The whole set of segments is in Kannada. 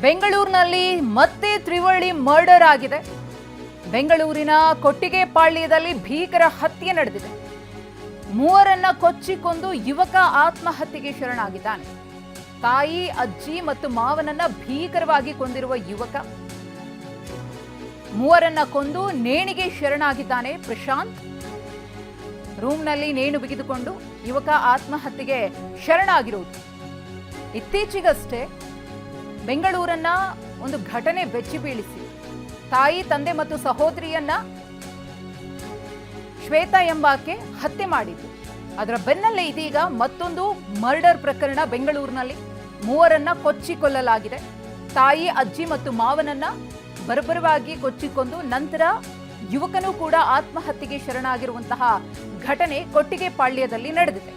ಬೆಂಗಳೂರಿನಲ್ಲಿ ಮತ್ತೆ ತ್ರಿವಳಿ ಮರ್ಡರ್ ಆಗಿದೆ. ಬೆಂಗಳೂರಿನ ಕೊಟ್ಟಿಗೆಪಾಳ್ಯದಲ್ಲಿ ಭೀಕರ ಹತ್ಯೆ ನಡೆದಿದೆ. ಮೂವರನ್ನ ಕೊಚ್ಚಿ ಕೊಂದು ಯುವಕ ಆತ್ಮಹತ್ಯೆಗೆ ಶರಣಾಗಿದ್ದಾನೆ. ತಾಯಿ, ಅಜ್ಜಿ ಮತ್ತು ಮಾವನನ್ನ ಭೀಕರವಾಗಿ ಕೊಂದಿರುವ ಯುವಕ ಮೂವರನ್ನ ಕೊಂದು ನೇಣಿಗೆ ಶರಣಾಗಿದ್ದಾನೆ. ಪ್ರಶಾಂತ್ ರೂಮ್ನಲ್ಲಿ ನೇಣು ಬಿಗಿದುಕೊಂಡು ಯುವಕ ಆತ್ಮಹತ್ಯೆಗೆ ಶರಣಾಗಿರುವುದು. ಇತ್ತೀಚೆಗಷ್ಟೇ ಬೆಂಗಳೂರನ್ನ ಒಂದು ಘಟನೆ ಬೆಚ್ಚಿ ಬೀಳಿಸಿ ತಾಯಿ, ತಂದೆ ಮತ್ತು ಸಹೋದರಿಯನ್ನ ಶ್ವೇತಾ ಎಂಬಾಕೆ ಹತ್ಯೆ ಮಾಡಿದ್ದು. ಅದರ ಬೆನ್ನಲ್ಲೇ ಇದೀಗ ಮತ್ತೊಂದು ಮರ್ಡರ್ ಪ್ರಕರಣ ಬೆಂಗಳೂರಿನಲ್ಲಿ ಮೂವರನ್ನ ಕೊಚ್ಚಿ ಕೊಲ್ಲಲಾಗಿದೆ. ತಾಯಿ, ಅಜ್ಜಿ ಮತ್ತು ಮಾವನನ್ನ ಬರ್ಬರವಾಗಿ ಕೊಚ್ಚಿಕೊಂಡು ನಂತರ ಯುವಕನು ಕೂಡ ಆತ್ಮಹತ್ಯೆಗೆ ಶರಣಾಗಿರುವಂತಹ ಘಟನೆ ಕೊಟ್ಟಿಗೆಪಾಳ್ಯದಲ್ಲಿ ನಡೆದಿದೆ.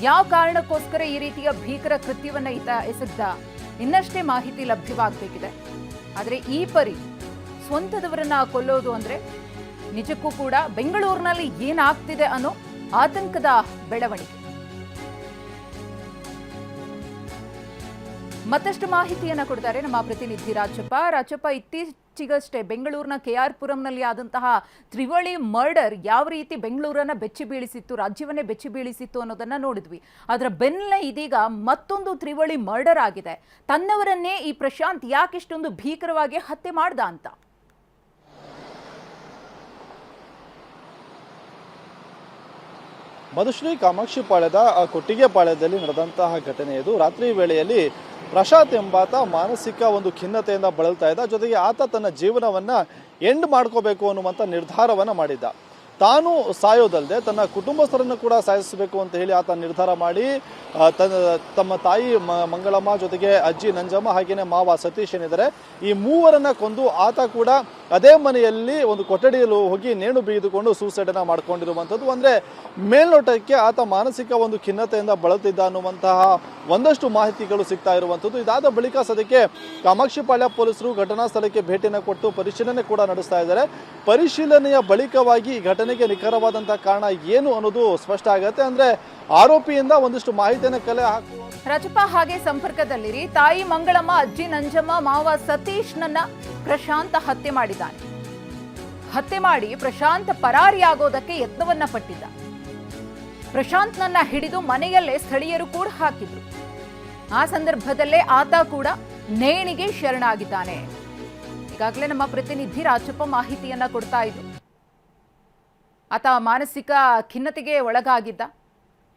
ಯಾವ ಕಾರಣಕ್ಕೋಸ್ಕರ ಈ ರೀತಿಯ ಭೀಕರ ಕೃತ್ಯವನ್ನ ಈತ ಎಸಗಿದ ಇನ್ನಷ್ಟೇ ಮಾಹಿತಿ ಲಭ್ಯವಾಗಬೇಕಿದೆ. ಆದರೆ ಈ ಪರಿ ಸ್ವಂತದವರನ್ನ ಕೊಲ್ಲೋದು ಅಂದ್ರೆ ನಿಜಕ್ಕೂ ಕೂಡ ಬೆಂಗಳೂರಿನಲ್ಲಿ ಏನಾಗ್ತಿದೆ ಅನ್ನೋ ಆತಂಕದ ಬೆಳವಣಿಗೆ. ಮತ್ತಷ್ಟು ಮಾಹಿತಿಯನ್ನ ಕೊಡ್ತಾರೆ ನಮ್ಮ ಪ್ರತಿನಿಧಿ ರಾಜಪ್ಪ. ಇತ್ತೀಚೆಗಷ್ಟೇ ಬೆಂಗಳೂರಿನ ಕೆಆರ್ ಪುರಂನಲ್ಲಿ ಆದಂತಹ ತ್ರಿವಳಿ ಮರ್ಡರ್ ಯಾವ ರೀತಿ ಬೆಂಗಳೂರನ್ನ ಬೆಚ್ಚಿ ಬೀಳಿಸಿತ್ತು, ರಾಜ್ಯವನ್ನೇ ಬೆಚ್ಚಿ ಬೀಳಿಸಿತ್ತು ಅನ್ನೋದನ್ನ ನೋಡಿದ್ವಿ. ಅದರ ಬೆನ್ನಲ್ಲೇ ಇದೀಗ ಮತ್ತೊಂದು ತ್ರಿವಳಿ ಮರ್ಡರ್ ಆಗಿದೆ. ತನ್ನವರನ್ನೇ ಈ ಪ್ರಶಾಂತ್ ಯಾಕಿಷ್ಟೊಂದು ಭೀಕರವಾಗಿ ಹತ್ಯೆ ಮಾಡ್ದ ಅಂತ. ಮಧುಶ್ರೀ, ಕಾಮಾಕ್ಷಿಪಾಳ್ಯದ ಕೊಟ್ಟಿಗೆಪಾಳ್ಯದಲ್ಲಿ ನಡೆದಂತಹ ಘಟನೆ ಇದು. ರಾತ್ರಿ ವೇಳೆಯಲ್ಲಿ ಪ್ರಶಾಂತ್ ಎಂಬಾತ ಮಾನಸಿಕ ಒಂದು ಖಿನ್ನತೆಯಿಂದ ಬಳಲ್ತಾ ಇದ್ದ. ಜೊತೆಗೆ ಆತ ತನ್ನ ಜೀವನವನ್ನ ಎಂಡ್ ಮಾಡ್ಕೋಬೇಕು ಅನ್ನುವಂಥ ನಿರ್ಧಾರವನ್ನ ಮಾಡಿದ್ದ. ತಾನು ಸಾಯೋದಲ್ಲದೆ ತನ್ನ ಕುಟುಂಬಸ್ಥರನ್ನು ಕೂಡ ಸಾಯಿಸಬೇಕು ಅಂತ ಹೇಳಿ ಆತ ನಿರ್ಧಾರ ಮಾಡಿ ತಮ್ಮ ತಾಯಿ ಮಂಗಳಮ್ಮ, ಜೊತೆಗೆ ಅಜ್ಜಿ ನಂಜಮ್ಮ, ಹಾಗೇನೆ ಮಾವ ಸತೀಶ್ ಏನಿದ್ದಾರೆ, ಈ ಮೂವರನ್ನ ಕೊಂದು ಆತ ಕೂಡ ಅದೇ ಮನೆಯಲ್ಲಿ ಒಂದು ಕೊಠಡಿಯಲ್ಲಿ ಹೋಗಿ ನೇಣು ಬಿಗಿದುಕೊಂಡು ಸೂಸೈಡ್ ಅನ್ನ ಮಾಡ್ಕೊಂಡಿರುವಂಥದ್ದು. ಅಂದ್ರೆ ಮೇಲ್ನೋಟಕ್ಕೆ ಆತ ಮಾನಸಿಕ ಒಂದು ಖಿನ್ನತೆಯಿಂದ ಬಳಲ್ತಿದ್ದ ಅನ್ನುವಂತಹ ಒಂದಷ್ಟು ಮಾಹಿತಿಗಳು ಸಿಗ್ತಾ ಇರುವಂಥದ್ದು. ಇದಾದ ಬಳಿಕ ಸದ್ಯಕ್ಕೆ ಕಾಮಾಕ್ಷಿಪಾಳ್ಯ ಪೊಲೀಸರು ಘಟನಾ ಸ್ಥಳಕ್ಕೆ ಭೇಟಿಯನ್ನು ಕೊಟ್ಟು ಪರಿಶೀಲನೆ ಕೂಡ ನಡೆಸ್ತಾ ಇದ್ದಾರೆ. ಪರಿಶೀಲನೆಯ ಬಳಿಕವಾಗಿ ಈ ಘಟನೆಗೆ ನಿಖರವಾದಂತಹ ಕಾರಣ ಏನು ಅನ್ನೋದು ಸ್ಪಷ್ಟ ಆಗುತ್ತೆ. ಅಂದ್ರೆ ಆರೋಪಿಯಿಂದ ಒಂದಿಷ್ಟು ಮಾಹಿತಿಯನ್ನು ಕಲೆ ಹಾಕುವ ರಾಜಪ್ಪ, ಹಾಗೆ ಸಂಪರ್ಕದಲ್ಲಿರಿ. ತಾಯಿ ಮಂಗಳಮ್ಮ, ಅಜ್ಜಿ ನಂಜಮ್ಮ, ಮಾವ ಸತೀಶ್ನನ್ನ ಪ್ರಶಾಂತ್ ಹತ್ಯೆ ಮಾಡಿದ್ದಾನೆ. ಹತ್ಯೆ ಮಾಡಿ ಪ್ರಶಾಂತ್ ಪರಾರಿಯಾಗೋದಕ್ಕೆ ಯತ್ನವನ್ನ ಪಟ್ಟಿದ್ದ. ಪ್ರಶಾಂತ್ನನ್ನ ಹಿಡಿದು ಮನೆಯಲ್ಲೇ ಸ್ಥಳೀಯರು ಕೂಡ ಹಾಕಿದ್ರು. ಆ ಸಂದರ್ಭದಲ್ಲೇ ಆತ ಕೂಡ ನೇಣಿಗೆ ಶರಣಾಗಿದ್ದಾನೆ. ಈಗಾಗಲೇ ನಮ್ಮ ಪ್ರತಿನಿಧಿ ರಾಜಪ್ಪ ಮಾಹಿತಿಯನ್ನ ಕೊಡ್ತಾ ಇದ್ರು. ಆತ ಮಾನಸಿಕ ಖಿನ್ನತೆಗೆ ಒಳಗಾಗಿದ್ದ,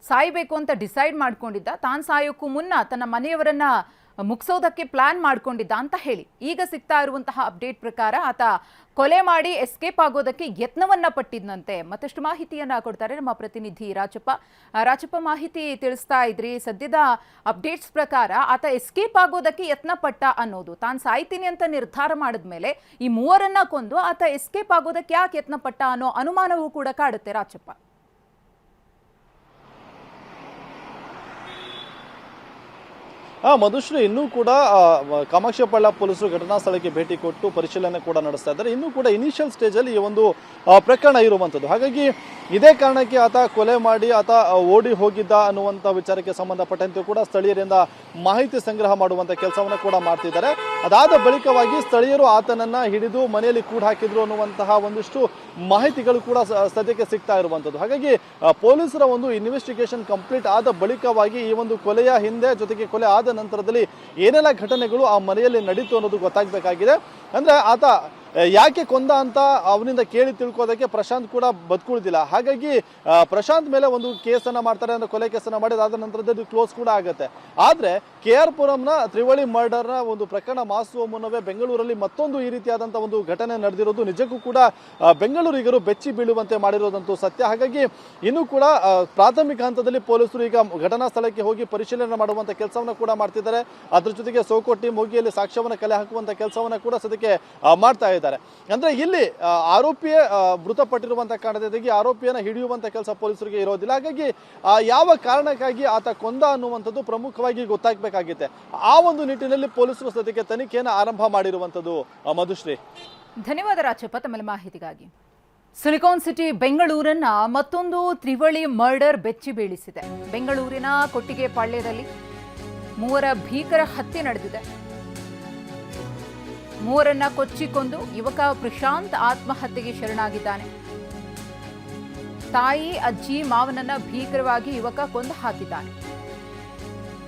ಸಾಯಬೇಕು ಅಂತ ಡಿಸೈಡ್ ಮಾಡ್ಕೊಂಡಿದ್ದ. ತಾನು ಸಾಯೋಕ್ಕೂ ಮುನ್ನ ತನ್ನ ಮನೆಯವರನ್ನ ಮುಗಿಸೋದಕ್ಕೆ ಪ್ಲಾನ್ ಮಾಡ್ಕೊಂಡಿದ್ದ ಅಂತ ಹೇಳಿ ಈಗ ಸಿಗ್ತಾ ಇರುವಂತಹ ಅಪ್ಡೇಟ್ ಪ್ರಕಾರ ಆತ ಕೊಲೆ ಮಾಡಿ ಎಸ್ಕೇಪ್ ಆಗೋದಕ್ಕೆ ಯತ್ನವನ್ನ ಪಟ್ಟಿದ್ದಂತೆ. ಮತ್ತಷ್ಟು ಮಾಹಿತಿಯನ್ನ ಕೊಡ್ತಾರೆ ನಮ್ಮ ಪ್ರತಿನಿಧಿ ರಾಜಪ್ಪ ಮಾಹಿತಿ ತಿಳಿಸ್ತಾ ಇದ್ರಿ. ಸದ್ಯದ ಅಪ್ಡೇಟ್ಸ್ ಪ್ರಕಾರ ಆತ ಎಸ್ಕೇಪ್ ಆಗೋದಕ್ಕೆ ಯತ್ನ ಪಟ್ಟ ಅನ್ನೋದು, ತಾನು ಸಾಯ್ತೀನಿ ಅಂತ ನಿರ್ಧಾರ ಮಾಡಿದ್ಮೇಲೆ ಈ ಮೂವರನ್ನ ಕೊಂದು ಆತ ಎಸ್ಕೇಪ್ ಆಗೋದಕ್ಕೆ ಯಾಕೆ ಯತ್ನ ಪಟ್ಟ ಅನ್ನೋ ಅನುಮಾನವೂ ಕೂಡ ಕಾಡುತ್ತೆ ರಾಜಪ್ಪ. ಮಧುಶ್ರೀ, ಇನ್ನೂ ಕೂಡ ಕಾಮಾಕ್ಷಿಪಾಳ್ಯ ಪೊಲೀಸರು ಘಟನಾ ಸ್ಥಳಕ್ಕೆ ಭೇಟಿ ಕೊಟ್ಟು ಪರಿಶೀಲನೆ ಕೂಡ ನಡೆಸ್ತಾ ಇದ್ದಾರೆ. ಇನ್ನೂ ಕೂಡ ಇನಿಷಿಯಲ್ ಸ್ಟೇಜಲ್ಲಿ ಈ ಒಂದು ಪ್ರಕರಣ ಇರುವಂಥದ್ದು. ಹಾಗಾಗಿ ಇದೇ ಕಾರಣಕ್ಕೆ ಆತ ಕೊಲೆ ಮಾಡಿ ಆತ ಓಡಿ ಹೋಗಿದ್ದ ಅನ್ನುವಂಥ ವಿಚಾರಕ್ಕೆ ಸಂಬಂಧಪಟ್ಟಂತೆ ಕೂಡ ಸ್ಥಳೀಯರಿಂದ ಮಾಹಿತಿ ಸಂಗ್ರಹ ಮಾಡುವಂಥ ಕೆಲಸವನ್ನು ಕೂಡ ಮಾಡ್ತಿದ್ದಾರೆ. ಅದಾದ ಬಳಿಕವಾಗಿ ಸ್ಥಳೀಯರು ಆತನನ್ನ ಹಿಡಿದು ಮನೆಯಲ್ಲಿ ಕೂಡ ಹಾಕಿದ್ರು ಅನ್ನುವಂತಹ ಒಂದಿಷ್ಟು ಮಾಹಿತಿಗಳು ಕೂಡ ಸದ್ಯಕ್ಕೆ ಸಿಗ್ತಾ ಇರುವಂಥದ್ದು. ಹಾಗಾಗಿ ಪೊಲೀಸರ ಒಂದು ಇನ್ವೆಸ್ಟಿಗೇಷನ್ ಕಂಪ್ಲೀಟ್ ಆದ ಬಳಿಕವಾಗಿ ಈ ಒಂದು ಕೊಲೆಯ ಹಿಂದೆ, ಜೊತೆಗೆ ಕೊಲೆ ಆದ ನಂತರದಲ್ಲಿ ಏನೆಲ್ಲ ಘಟನೆಗಳು ಆ ಮನೆಯಲ್ಲಿ ನಡೀತು ಅನ್ನೋದು ಗೊತ್ತಾಗಬೇಕಾಗಿದೆ. ಅಂದ್ರೆ ಆತ ಯಾಕೆ ಕೊಂದ ಅಂತ ಅವನಿಂದ ಕೇಳಿ ತಿಳ್ಕೋದಕ್ಕೆ ಪ್ರಶಾಂತ್ ಕೂಡ ಬದುಕುಳಿದಿಲ್ಲ. ಹಾಗಾಗಿ ಪ್ರಶಾಂತ್ ಮೇಲೆ ಒಂದು ಕೇಸನ್ನ ಮಾಡ್ತಾರೆ, ಅಂದ್ರೆ ಕೊಲೆ ಕೇಸನ್ನ ಮಾಡಿ ಅದಾದ ನಂತರದಲ್ಲಿ ಕ್ಲೋಸ್ ಕೂಡ ಆಗುತ್ತೆ. ಆದ್ರೆ ಕೆಆರ್ ಪುರಂನ ತ್ರಿವಳಿ ಮರ್ಡರ್ನ ಒಂದು ಪ್ರಕರಣ ಮಾಸುವ ಮುನ್ನವೇ ಬೆಂಗಳೂರಲ್ಲಿ ಮತ್ತೊಂದು ಈ ರೀತಿಯಾದಂತಹ ಒಂದು ಘಟನೆ ನಡೆದಿರೋದು ನಿಜಕ್ಕೂ ಕೂಡ ಬೆಂಗಳೂರಿಗರು ಬೆಚ್ಚಿ ಬೀಳುವಂತೆ ಮಾಡಿರೋದಂತೂ ಸತ್ಯ. ಹಾಗಾಗಿ ಇನ್ನೂ ಕೂಡ ಪ್ರಾಥಮಿಕ ಹಂತದಲ್ಲಿ ಪೊಲೀಸರು ಈಗ ಘಟನಾ ಸ್ಥಳಕ್ಕೆ ಹೋಗಿ ಪರಿಶೀಲನೆ ಮಾಡುವಂತ ಕೆಲಸವನ್ನ ಕೂಡ ಮಾಡ್ತಿದ್ದಾರೆ. ಅದ್ರ ಜೊತೆಗೆ ಸೋಕೋ ಟೀಮ್ ಹೋಗಿ ಅಲ್ಲಿ ಸಾಕ್ಷ್ಯವನ್ನ ಕಲೆ ಹಾಕುವಂತ ಕೆಲಸವನ್ನ ಕೂಡ ಸದ್ಯಕ್ಕೆ ಮಾಡ್ತಾ ಇದ್ದಾರೆ. ಅಂದ್ರೆ ಇಲ್ಲಿ ಆರೋಪಿಯೇ ಮೃತಪಟ್ಟಿರುವಂತಹ ಕಾರಣದಿಂದಾಗಿ ಆರೋಪಿಯನ್ನ ಹಿಡಿಯುವಂತ ಕೆಲಸ ಪೊಲೀಸರಿಗೆ ಇರೋದಿಲ್ಲ. ಹಾಗಾಗಿ ಯಾವ ಕಾರಣಕ್ಕಾಗಿ ಆತ ಕೊಂದ ಅನ್ನುವಂಥದ್ದು ಪ್ರಮುಖವಾಗಿ ಗೊತ್ತಾಗಬೇಕಾಗಿದೆ. ಆ ಒಂದು ನಿಟ್ಟಿನಲ್ಲಿ ಪೊಲೀಸರು ಸದ್ಯಕ್ಕೆ ತನಿಖೆಯನ್ನು ಆರಂಭ ಮಾಡಿರುವಂತದ್ದು. ಮಧುಶ್ರೀ, ಧನ್ಯವಾದ ರಾಜಪ್ಪ ತಮ್ಮ ಮಾಹಿತಿಗಾಗಿ. ಸಿಲಿಕಾನ್ ಸಿಟಿ ಬೆಂಗಳೂರನ್ನ ಮತ್ತೊಂದು ತ್ರಿವಳಿ ಮರ್ಡರ್ ಬೆಚ್ಚಿ ಬೀಳಿಸಿದೆ. ಬೆಂಗಳೂರಿನ ಕೊಟ್ಟಿಗೆಪಾಳ್ಯದಲ್ಲಿ ಮೂವರ ಭೀಕರ ಹತ್ಯೆ ನಡೆದಿದೆ. ಮೂವರನ್ನ ಕೊಚ್ಚಿಕೊಂಡು ಯುವಕ ಪ್ರಶಾಂತ್ ಆತ್ಮಹತ್ಯೆಗೆ ಶರಣಾಗಿದ್ದಾನೆ. ತಾಯಿ, ಅಜ್ಜಿ, ಮಾವನನ್ನ ಭೀಕರವಾಗಿ ಯುವಕ ಕೊಂದು ಹಾಕಿದ್ದಾನೆ.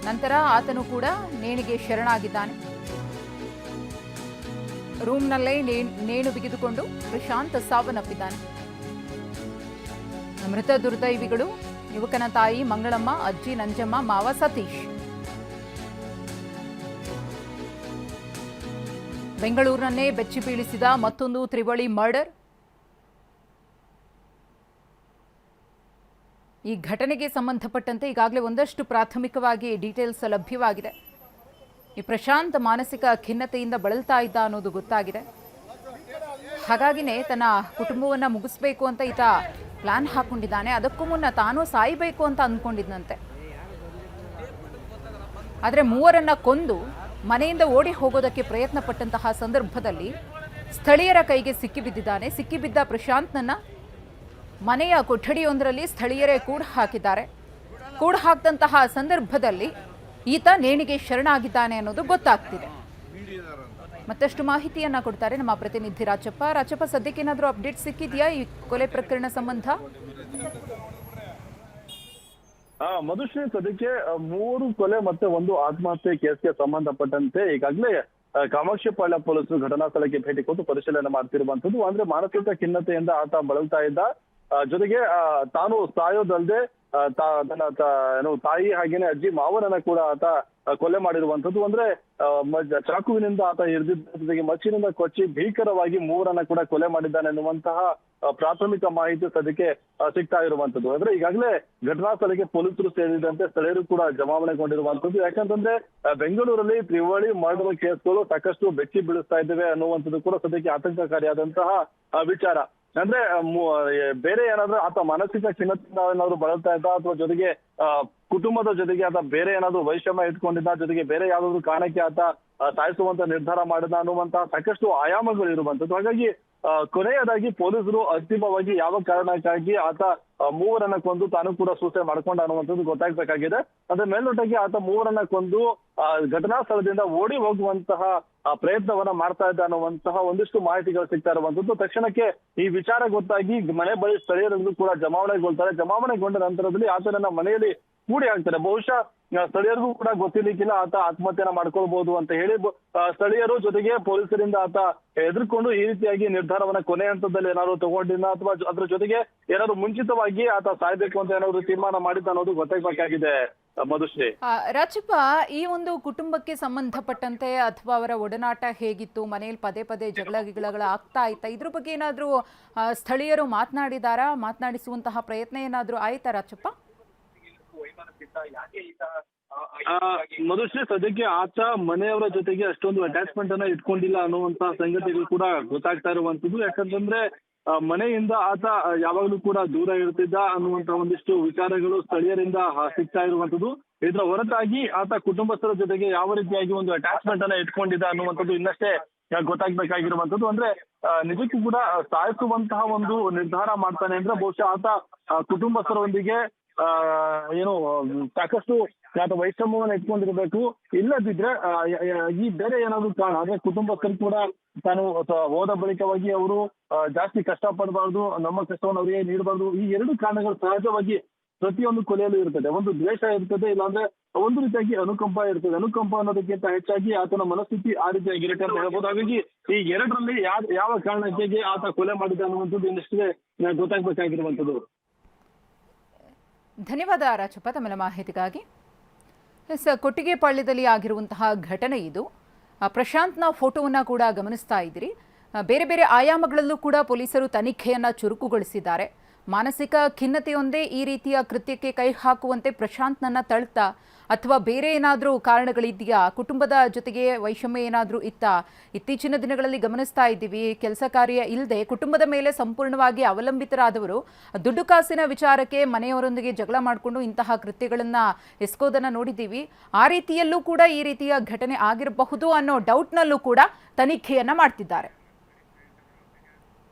ನಂತರ ಆತನು ಕೂಡ ನೇಣಿಗೆ ಶರಣಾಗಿದ್ದಾನೆ. ರೂಮ್ನಲ್ಲೇ ನೇಣು ಬಿಗಿದುಕೊಂಡು ಪ್ರಶಾಂತ್ ಸಾವನ್ನಪ್ಪಿದ್ದಾನೆ. ಮೃತ ದುರ್ದೈವಿಗಳು ಯುವಕನ ತಾಯಿ ಮಂಗಳಮ್ಮ, ಅಜ್ಜಿ ನಂಜಮ್ಮ, ಮಾವ ಸತೀಶ್. ಬೆಂಗಳೂರಿನನ್ನೇ ಬೆಚ್ಚಿ ಬೀಳಿಸಿದ ಮತ್ತೊಂದು ತ್ರಿವಳಿ ಮರ್ಡರ್. ಈ ಘಟನೆಗೆ ಸಂಬಂಧಪಟ್ಟಂತೆ ಈಗಾಗಲೇ ಒಂದಷ್ಟು ಪ್ರಾಥಮಿಕವಾಗಿ ಡೀಟೇಲ್ಸ್ ಲಭ್ಯವಾಗಿದೆ. ಈ ಪ್ರಶಾಂತ್ ಮಾನಸಿಕ ಖಿನ್ನತೆಯಿಂದ ಬಳಲ್ತಾ ಇದ್ದ ಅನ್ನೋದು ಗೊತ್ತಾಗಿದೆ. ಹಾಗಾಗಿನೇ ತನ್ನ ಕುಟುಂಬವನ್ನು ಮುಗಿಸ್ಬೇಕು ಅಂತ ಈತ ಪ್ಲಾನ್ ಹಾಕೊಂಡಿದ್ದಾನೆ. ಅದಕ್ಕೂ ಮುನ್ನ ತಾನು ಸಾಯಬೇಕು ಅಂತ ಅಂದ್ಕೊಂಡಿದ್ದಂತೆ. ಆದರೆ ಮೂವರನ್ನ ಕೊಂದು ಮನೆಯಿಂದ ಓಡಿ ಹೋಗೋದಕ್ಕೆ ಪ್ರಯತ್ನ ಪಟ್ಟಂತಹ ಸಂದರ್ಭದಲ್ಲಿ ಸ್ಥಳೀಯರ ಕೈಗೆ ಸಿಕ್ಕಿಬಿದ್ದಿದ್ದಾನೆ. ಸಿಕ್ಕಿಬಿದ್ದ ಪ್ರಶಾಂತ್ನನ್ನ ಮನೆಯ ಕೊಠಡಿಯೊಂದರಲ್ಲಿ ಸ್ಥಳೀಯರೇ ಕೂಡ ಹಾಕಿದ್ದಾರೆ. ಕೂಡ ಹಾಕಿದಂತಹ ಸಂದರ್ಭದಲ್ಲಿ ಈತ ನೇಣಿಗೆ ಶರಣಾಗಿದ್ದಾನೆ ಅನ್ನೋದು ಗೊತ್ತಾಗ್ತಿದೆ. ಮತ್ತಷ್ಟು ಮಾಹಿತಿಯನ್ನ ಕೊಡ್ತಾರೆ ನಮ್ಮ ಪ್ರತಿನಿಧಿ ರಾಜಪ್ಪ. ರಾಜಪ್ಪ, ಸದ್ಯಕ್ಕೆ ಏನಾದರೂ ಅಪ್ಡೇಟ್ ಸಿಕ್ಕಿದೆಯಾ ಈ ಕೊಲೆ ಪ್ರಕರಣ ಸಂಬಂಧ? ಮಧುಶ್ರೀ, ಸದ್ಯಕ್ಕೆ 3 ಕೊಲೆ ಮತ್ತೆ 1 ಆತ್ಮಹತ್ಯೆ ಕೇಸ್ಗೆ ಸಂಬಂಧಪಟ್ಟಂತೆ ಈಗಾಗಲೇ ಕಾಮಾಕ್ಷಿಪಾಳ್ಯ ಪೊಲೀಸರು ಘಟನಾ ಸ್ಥಳಕ್ಕೆ ಭೇಟಿ ಕೊಟ್ಟು ಪರಿಶೀಲನೆ ಮಾಡ್ತಿರುವಂತದ್ದು. ಅಂದ್ರೆ ಮಾನಸಿಕ ಖಿನ್ನತೆಯಿಂದ ಆತ ಬಳಲ್ತಾ ಇದ್ದ. ಜೊತೆಗೆ ತಾನು ಸಾಯೋದಲ್ಲದೆ ತನ್ನ ತಾಯಿ ಹಾಗೇನೆ ಅಜ್ಜಿ ಮಾವನನ್ನ ಕೂಡ ಆತ ಕೊಲೆ ಮಾಡಿರುವಂತದ್ದು. ಅಂದ್ರೆ ಚಾಕುವಿನಿಂದ ಆತ ಹಿಡಿದಿದ್ದ, ಜೊತೆಗೆ ಮಚ್ಚಿನಿಂದ ಕೊಚ್ಚಿ ಭೀಕರವಾಗಿ 3ರನ್ನ ಕೂಡ ಕೊಲೆ ಮಾಡಿದ್ದಾನೆ ಎನ್ನುವಂತಹ ಪ್ರಾಥಮಿಕ ಮಾಹಿತಿ ಸದ್ಯಕ್ಕೆ ಸಿಗ್ತಾ ಇರುವಂತದ್ದು. ಅಂದ್ರೆ ಈಗಾಗಲೇ ಘಟನಾ ಸ್ಥಳಕ್ಕೆ ಪೊಲೀಸರು ಸೇರಿದಂತೆ ಸ್ಥಳೀಯರು ಕೂಡ ಜಮಾವಣೆಗೊಂಡಿರುವಂತದ್ದು. ಯಾಕಂತಂದ್ರೆ ಬೆಂಗಳೂರಲ್ಲಿ ತ್ರಿವಳಿ ಮರ್ಡರ್ ಕೇಸ್ಗಳು ಸಾಕಷ್ಟು ಬೆಚ್ಚಿ ಬೀಳಿಸ್ತಾ ಇದ್ದೇವೆ ಅನ್ನುವಂಥದ್ದು ಕೂಡ ಸದ್ಯಕ್ಕೆ ಆತಂಕಕಾರಿಯಾದಂತಹ ವಿಚಾರ. ಅಂದ್ರೆ ಬೇರೆ ಏನಾದ್ರೂ ಆತ ಮಾನಸಿಕ ಖಿನ್ನತೆಯಿಂದ ಏನಾದ್ರು ಬಳಲ್ತಾ ಇದ್ದ, ಅಥವಾ ಜೊತೆಗೆ ಕುಟುಂಬದ ಜೊತೆಗೆ ಆತ ಬೇರೆ ಏನಾದ್ರು ವೈಷಮ್ಯ ಇಟ್ಕೊಂಡಿದ್ದ, ಜೊತೆಗೆ ಬೇರೆ ಯಾವ್ದಾದ್ರು ಕಾರಣಕ್ಕೆ ಆತ ಸಾಯಿಸುವಂತ ನಿರ್ಧಾರ ಮಾಡಿದ ಅನ್ನುವಂತಹ ಸಾಕಷ್ಟು ಆಯಾಮಗಳು ಇರುವಂತದ್ದು. ಹಾಗಾಗಿ ಕೊನೆಯದಾಗಿ ಪೊಲೀಸರು ಅಂತಿಮವಾಗಿ ಯಾವ ಕಾರಣಕ್ಕಾಗಿ ಆತ 3ರನ್ನ ಕೊಂದು ತಾನು ಕೂಡ ಸೂಸೈಡ್ ಮಾಡ್ಕೊಂಡ ಅನ್ನುವಂಥದ್ದು ಗೊತ್ತಾಗ್ಬೇಕಾಗಿದೆ. ಅಂದ್ರೆ ಮೇಲ್ನೋಟಕ್ಕೆ ಆತ 3ರನ್ನ ಕೊಂದು ಘಟನಾ ಸ್ಥಳದಿಂದ ಓಡಿ ಹೋಗುವಂತಹ ಪ್ರಯತ್ನವನ್ನ ಮಾಡ್ತಾ ಇದ್ದ ಅನ್ನುವಂತಹ ಒಂದಿಷ್ಟು ಮಾಹಿತಿಗಳು ಸಿಗ್ತಾ ಇರುವಂತದ್ದು. ತಕ್ಷಣಕ್ಕೆ ಈ ವಿಚಾರ ಗೊತ್ತಾಗಿ ಮನೆ ಬಳಿ ಸ್ಥಳೀಯರೆಲ್ಲರೂ ಕೂಡ ಜಮಾವಣೆಗೊಳ್ತಾರೆ. ಜಮಾವಣೆಗೊಂಡ ನಂತರದಲ್ಲಿ ಆತನನ್ನ ಮನೆಯಲ್ಲಿ ಕೂಡಿ ಹಾಕ್ತಾರೆ. ಬಹುಶಃ ಸ್ಥಳೀಯರಿಗೂ ಕೂಡ ಗೊತ್ತಿರ್ಲಿಕ್ಕಿಲ್ಲ ಆತ ಆತ್ಮಹತ್ಯೆನ ಮಾಡ್ಕೊಳ್ಬಹುದು ಅಂತ ಹೇಳಿ ಸ್ಥಳೀಯರು ಜೊತೆಗೆ ಪೊಲೀಸರಿಂದ ಆತ ಎದುರ್ಕೊಂಡು ಈ ರೀತಿಯಾಗಿ ನಿರ್ಧಾರವನ್ನ ಕೊನೆ ಹಂತದಲ್ಲಿ ಏನಾದ್ರು ತಗೊಂಡಿಲ್ಲ, ಅಥವಾ ಅದ್ರ ಜೊತೆಗೆ ಏನಾದ್ರು ಮುಂಚಿತವಾಗಿ ಆತ ಸಾಯ್ಬೇಕು ಅಂತ ಏನಾದ್ರು ತೀರ್ಮಾನ ಮಾಡಿದ್ದ ಅನ್ನೋದು ಗೊತ್ತಾಗಬೇಕಾಗಿದೆ. ಮಧುಶ್ರೀ, ರಾಜಪ್ಪ, ಈ ಒಂದು ಕುಟುಂಬಕ್ಕೆ ಸಂಬಂಧಪಟ್ಟಂತೆ ಅಥವಾ ಅವರ ಒಡನಾಟ ಹೇಗಿತ್ತು, ಮನೆಯಲ್ಲಿ ಪದೇ ಪದೇ ಜಗಳ ಆಗ್ತಾ ಇತ್ತಾ, ಇದ್ರ ಬಗ್ಗೆ ಏನಾದ್ರೂ ಸ್ಥಳೀಯರು ಮಾತನಾಡಿಸುವಂತಹ ಪ್ರಯತ್ನ ಏನಾದ್ರೂ ಆಯ್ತಾ ರಾಜಪ್ಪ? ಮಧುಶ್ರೀ, ಸದ್ಯಕ್ಕೆ ಆತ ಮನೆಯವರ ಜೊತೆಗೆ ಅಷ್ಟೊಂದು ಅಟ್ಯಾಚ್ಮೆಂಟ್ ಅನ್ನ ಇಟ್ಕೊಂಡಿಲ್ಲ ಅನ್ನುವಂತಹ ಸಂಗತಿಗಳು ಕೂಡ ಗೊತ್ತಾಗ್ತಾ ಇರುವಂತದ್ದು. ಯಾಕಂತಂದ್ರೆ ಮನೆಯಿಂದ ಆತ ಯಾವಾಗ್ಲೂ ಕೂಡ ದೂರ ಇರ್ತಿದ್ದ ಅನ್ನುವಂತಹ ಒಂದಿಷ್ಟು ವಿಚಾರಗಳು ಸ್ಥಳೀಯರಿಂದ ಸಿಗ್ತಾ ಇರುವಂತದ್ದು. ಇದರ ಹೊರತಾಗಿ ಆತ ಕುಟುಂಬಸ್ಥರ ಜೊತೆಗೆ ಯಾವ ರೀತಿಯಾಗಿ ಒಂದು ಅಟ್ಯಾಚ್ಮೆಂಟ್ ಅನ್ನ ಇಟ್ಕೊಂಡಿದ್ದ ಅನ್ನುವಂಥದ್ದು ಇನ್ನಷ್ಟೇ ಗೊತ್ತಾಗ್ಬೇಕಾಗಿರುವಂತದ್ದು. ಅಂದ್ರೆ ನಿಜಕ್ಕೂ ಕೂಡ ಸಾಯಿಸುವಂತಹ ಒಂದು ನಿರ್ಧಾರ ಮಾಡ್ತಾನೆ ಅಂದ್ರೆ ಬಹುಶಃ ಆತ ಕುಟುಂಬಸ್ಥರೊಂದಿಗೆ ಏನು ಸಾಕಷ್ಟು ವೈಷಮ್ಯವನ್ನು ಇಟ್ಕೊಂಡಿರ್ಬೇಕು. ಇಲ್ಲದಿದ್ರೆ ಈ ಬೇರೆ ಏನಾದ್ರು ಕಾರಣ ಅಂದ್ರೆ ಕುಟುಂಬಸ್ಥರು ಕೂಡ ತಾನು ಹೋದ ಬಳಿಕವಾಗಿ ಅವರು ಜಾಸ್ತಿ ಕಷ್ಟ ಪಡಬಾರ್ದು, ನಮ್ಮ ಕಷ್ಟವನ್ನು ಅವರಿಗೆ ನೀಡಬಾರ್ದು, ಈ 2 ಕಾರಣಗಳು ಸಹಜವಾಗಿ ಪ್ರತಿಯೊಂದು ಕೊಲೆಯಲ್ಲೂ ಇರ್ತದೆ. ಒಂದು ದ್ವೇಷ ಇರ್ತದೆ, ಇಲ್ಲಾಂದ್ರೆ ಒಂದು ರೀತಿಯಾಗಿ ಅನುಕಂಪ ಇರ್ತದೆ. ಅನುಕಂಪ ಅನ್ನೋದಕ್ಕಿಂತ ಹೆಚ್ಚಾಗಿ ಆತನ ಮನಸ್ಥಿತಿ ಆ ರೀತಿಯಾಗಿರುತ್ತೆ ಅಂತ ಹೇಳ್ಬೋದು. ಹಾಗಾಗಿ ಈ 2ರಲ್ಲಿ ಯಾವ ಕಾರಣಕ್ಕೆ ಆತ ಕೊಲೆ ಮಾಡಿದ ಅನ್ನುವಂಥದ್ದು ಇನ್ನಷ್ಟೇ ಗೊತ್ತಾಗ್ಬೇಕಾಗಿರುವಂಥದ್ದು. ಧನ್ಯವಾದ ರಾಜಪ್ಪ ತಮ್ಮ ಮಾಹಿತಿಗಾಗಿ. ಕೊಟ್ಟಿಗೆಪಾಳ್ಯದಲ್ಲಿ ಆಗಿರುವಂತಹ ಘಟನೆ ಇದು. ಪ್ರಶಾಂತ್ನ ಫೋಟೋವನ್ನು ಕೂಡ ಗಮನಿಸ್ತಾ ಇದ್ದೀರಿ. ಬೇರೆ ಬೇರೆ ಆಯಾಮಗಳಲ್ಲೂ ಕೂಡ ಪೊಲೀಸರು ತನಿಖೆಯನ್ನು ಚುರುಕುಗೊಳಿಸಿದ್ದಾರೆ. ಮಾನಸಿಕ ಖಿನ್ನತೆಯೊಂದೇ ಈ ರೀತಿಯ ಕೃತ್ಯಕ್ಕೆ ಕೈ ಹಾಕುವಂತೆ ಪ್ರಶಾಂತ್ನನ್ನ ತಳ್ತಾ ಅಥವಾ ಬೇರೆ ಏನಾದರೂ ಕಾರಣಗಳಿದೆಯಾ, ಕುಟುಂಬದ ಜೊತೆಗೆ ವೈಷಮ್ಯ ಏನಾದರೂ ಇತ್ತಾ? ಇತ್ತೀಚಿನ ದಿನಗಳಲ್ಲಿ ಗಮನಿಸ್ತಾ ಇದ್ದೀವಿ, ಕೆಲಸ ಕಾರ್ಯ ಇಲ್ಲದೆ ಕುಟುಂಬದ ಮೇಲೆ ಸಂಪೂರ್ಣವಾಗಿ ಅವಲಂಬಿತರಾದವರು ದುಡ್ಡು ಕಾಸಿನ ವಿಚಾರಕ್ಕೆ ಮನೆಯವರೊಂದಿಗೆ ಜಗಳ ಮಾಡಿಕೊಂಡು ಇಂತಹ ಕೃತ್ಯಗಳನ್ನು ಎಸಗೋದನ್ನು ನೋಡಿದ್ದೀವಿ. ಆ ರೀತಿಯಲ್ಲೂ ಕೂಡ ಈ ರೀತಿಯ ಘಟನೆ ಆಗಿರಬಹುದು ಅನ್ನೋ ಡೌಟ್ನಲ್ಲೂ ಕೂಡ ತನಿಖೆಯನ್ನು ಮಾಡ್ತಿದ್ದಾರೆ.